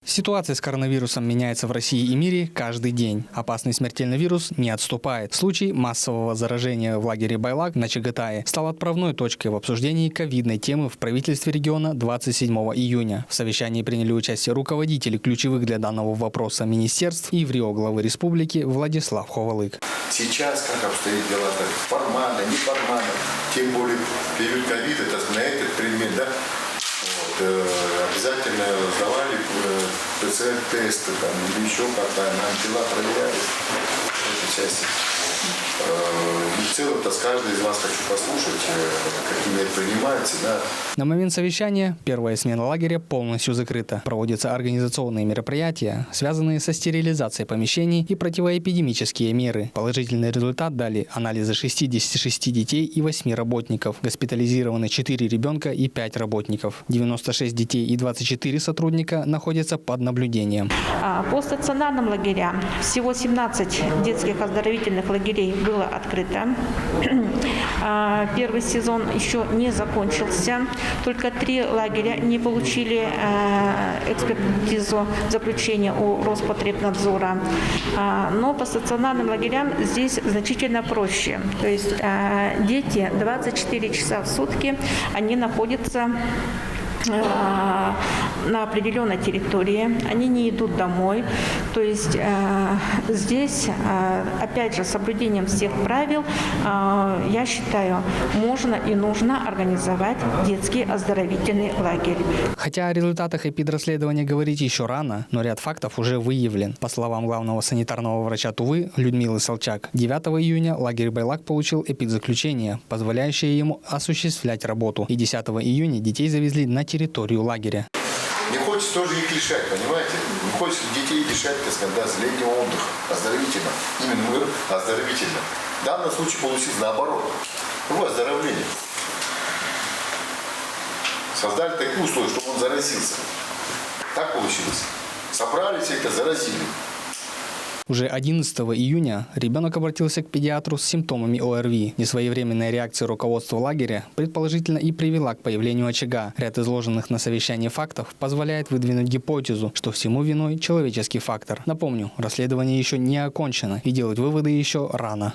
Ситуация с коронавирусом меняется в России и мире каждый день. Опасный смертельный вирус не отступает. Случай массового заражения в лагере Байлак на Чагатае стал отправной точкой в обсуждении ковидной темы в правительстве региона 27 июня. В совещании приняли участие руководители ключевых для данного вопроса министерств и ВРИО главы республики Владислав Ховалык. Сейчас как обстоят дела, так, формально, неформально, тем более период ковида, это на этот предмет, да? Обязательно сдавали ПЦР-тесты там, или еще как-то, антитела проверялись в этой части. И в целом-то с каждой из вас хочу послушать, какие меры принимаются. Да. На момент совещания первая смена лагеря полностью закрыта. Проводятся организационные мероприятия, связанные со стерилизацией помещений и противоэпидемические меры. Положительный результат дали анализы 66 детей и 8 работников. Госпитализированы 4 ребенка и 5 работников. 96 детей и 24 сотрудника находятся под наблюдением. По стационарным лагерям всего 17 детских оздоровительных лагерей было открыто. Первый сезон еще не закончился. Только 3 лагеря не получили экспертизу заключения у Роспотребнадзора. Но по стационарным лагерям здесь значительно проще. То есть дети 24 часа в сутки они находятся на определенной территории, они не идут домой. То есть здесь, опять же, с соблюдением всех правил, я считаю, можно и нужно организовать детский оздоровительный лагерь. Хотя о результатах эпидрасследования говорить еще рано, но ряд фактов уже выявлен. По словам главного санитарного врача Тувы Людмилы Салчак, 9 июня лагерь Байлак получил эпидзаключение, позволяющее ему осуществлять работу. И 10 июня детей завезли на территорию лагеря. Не хочется тоже их лишать, понимаете? Не хочется детей лишать, так сказать, да, с летнего отдыха, оздоровительно. Именно мы оздоровительно. В данном случае получилось наоборот. Оздоровление. Создали такие условия, чтобы он заразился. Так получилось. Собрались это, заразили. Уже 11 июня ребенок обратился к педиатру с симптомами ОРВИ. Несвоевременная реакция руководства лагеря предположительно и привела к появлению очага. Ряд изложенных на совещании фактов позволяет выдвинуть гипотезу, что всему виной человеческий фактор. Напомню, расследование еще не окончено и делать выводы еще рано.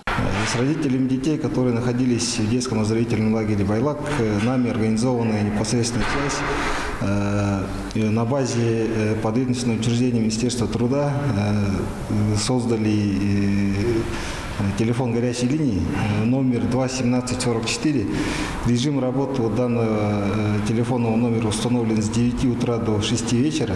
С родителями детей, которые находились в детском оздоровительном лагере Байлак, нами организована непосредственная связь. На базе подведомственного учреждения Министерства труда создали телефон горячей линии номер 21744. Режим работы данного телефонного номера установлен с 9 утра до 6 вечера.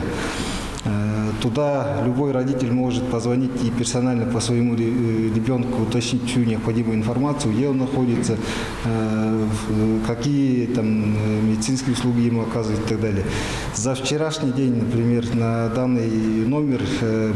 Туда любой родитель может позвонить и персонально по своему ребенку уточнить всю необходимую информацию, где он находится, какие там медицинские услуги ему оказывают и так далее. За вчерашний день, например, на данный номер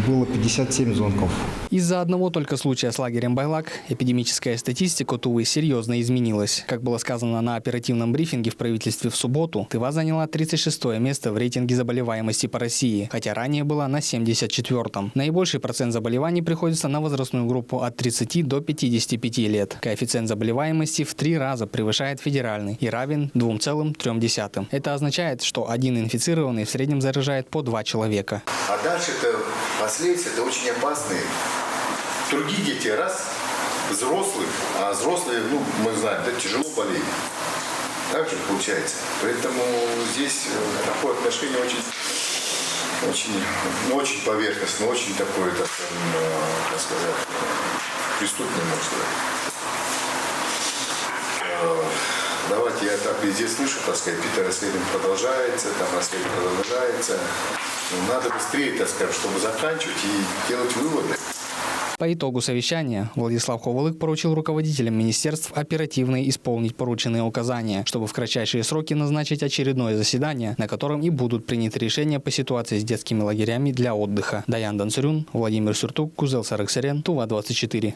было 57 звонков. Из-за одного только случая с лагерем Байлак эпидемическая статистика Тувы серьезно изменилась. Как было сказано на оперативном брифинге в правительстве в субботу, Тыва заняла 36 место в рейтинге заболеваемости по России, хотя ранее была на 74-м. Наибольший процент заболеваний приходится на возрастную группу от 30 до 55 лет. Коэффициент заболеваемости в 3 раза превышает федеральный и равен 2,3. Это означает, что один инфицированный в среднем заражает по 2 человека. А дальше-то последствия очень опасные. Другие дети взрослых, а взрослые, мы знаем, да, тяжело болеют. Так же получается. Поэтому здесь такое отношение очень поверхностно, очень такое, так сказать, преступное, можно сказать. Давайте я так везде слышу, так сказать, расследование продолжается, расследование продолжается. Надо быстрее, так сказать, чтобы заканчивать и делать выводы. По итогу совещания Владислав Ховалык поручил руководителям министерств оперативно исполнить порученные указания, чтобы в кратчайшие сроки назначить очередное заседание, на котором и будут приняты решения по ситуации с детскими лагерями для отдыха. Даян Дансурюн, Владимир Сюртук, Кузел Сарыксарен, Тува 24.